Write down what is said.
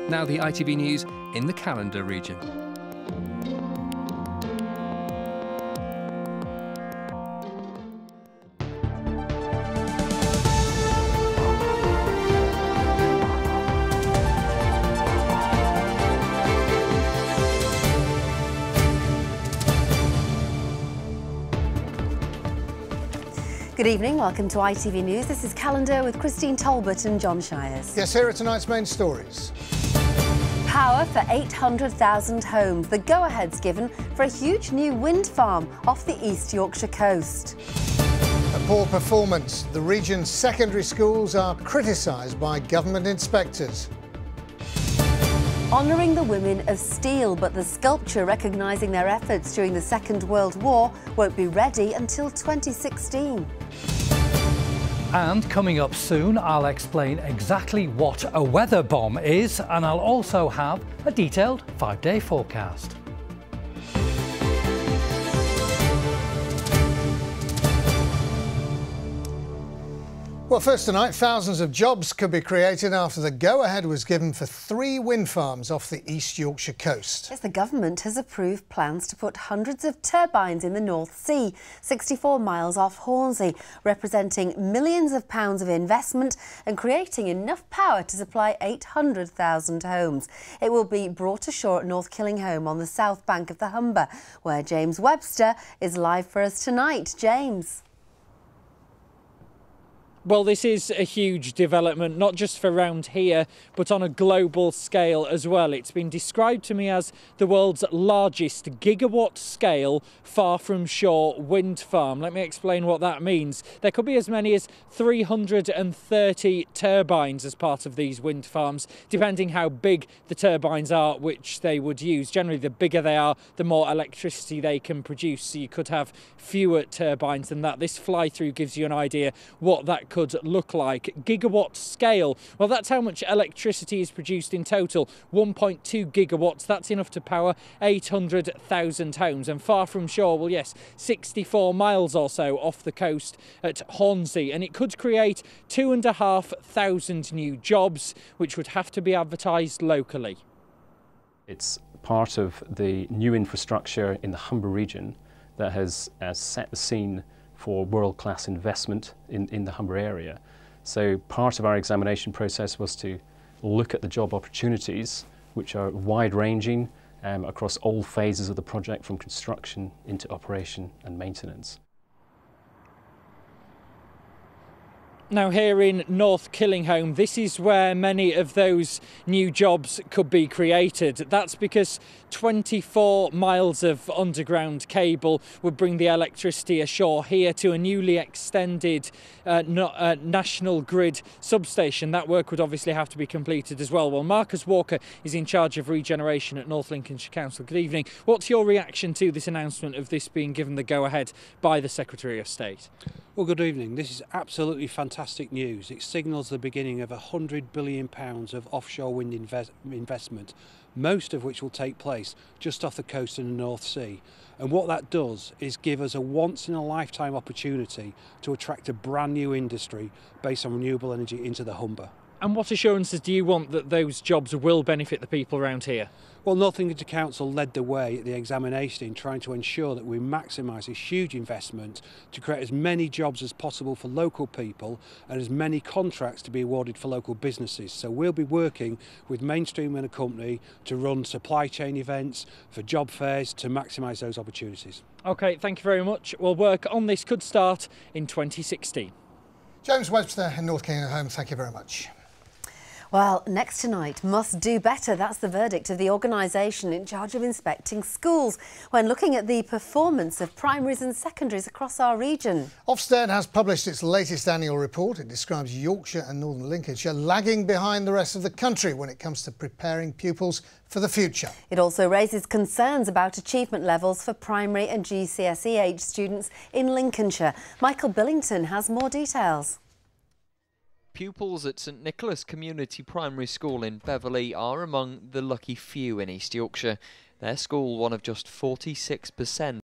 Now the ITV News in the Calendar region. Good evening, welcome to ITV News. This is Calendar with Christine Talbot and John Shires. Yes, here are tonight's main stories. Power for 800,000 homes. The go-ahead's given for a huge new wind farm off the East Yorkshire coast. A poor performance. The region's secondary schools are criticised by government inspectors. Honouring the women of steel, but the sculpture recognising their efforts during the Second World War won't be ready until 2016. And coming up soon, I'll explain exactly what a weather bomb is, and I'll also have a detailed 5-day forecast. Well, first tonight, thousands of jobs could be created after the go-ahead was given for 3 wind farms off the East Yorkshire coast. Yes, the government has approved plans to put hundreds of turbines in the North Sea, 64 miles off Hornsea, representing millions of pounds of investment and creating enough power to supply 800,000 homes. It will be brought ashore at North Killingholme on the south bank of the Humber, where James Webster is live for us tonight. James. Well, this is a huge development, not just for round here, but on a global scale as well. It's been described to me as the world's largest gigawatt-scale far-from-shore wind farm. Let me explain what that means. There could be as many as 330 turbines as part of these wind farms, depending how big the turbines are which they would use. Generally, the bigger they are, the more electricity they can produce, so you could have fewer turbines than that. This fly-through gives you an idea what that could look like. Gigawatt scale, well, that's how much electricity is produced in total. 1.2 gigawatts, that's enough to power 800,000 homes. And far from shore, well, yes, 64 miles or so off the coast at Hornsea, and it could create 2,500 new jobs, which would have to be advertised locally. It's part of the new infrastructure in the Humber region that has set the scene for world-class investment in the Humber area. So part of our examination process was to look at the job opportunities, which are wide-ranging across all phases of the project, from construction into operation and maintenance. Now, here in North Killingholme, this is where many of those new jobs could be created. That's because 24 miles of underground cable would bring the electricity ashore here to a newly extended national grid substation. That work would obviously have to be completed as well. Well, Marcus Walker is in charge of regeneration at North Lincolnshire Council. Good evening. What's your reaction to this announcement of this being given the go-ahead by the Secretary of State? Well, good evening. This is absolutely fantastic news. It signals the beginning of £100 billion of offshore wind investment, most of which will take place just off the coast in the North Sea. And what that does is give us a once-in-a-lifetime opportunity to attract a brand new industry based on renewable energy into the Humber. And what assurances do you want that those jobs will benefit the people around here? Well, North Lincolnshire Council led the way at the examination in trying to ensure that we maximise this huge investment to create as many jobs as possible for local people and as many contracts to be awarded for local businesses. So we'll be working with Mainstream and a company to run supply chain events, for job fairs, to maximise those opportunities. OK, thank you very much. Well, work on this could start in 2016. James Webster in North Killingholme, thank you very much. Well, next tonight, must do better. That's the verdict of the organisation in charge of inspecting schools when looking at the performance of primaries and secondaries across our region. Ofsted has published its latest annual report. It describes Yorkshire and Northern Lincolnshire lagging behind the rest of the country when it comes to preparing pupils for the future. It also raises concerns about achievement levels for primary and GCSE age students in Lincolnshire. Michael Billington has more details. Pupils at St Nicholas Community Primary School in Beverley are among the lucky few in East Yorkshire. Their school, one of just 46%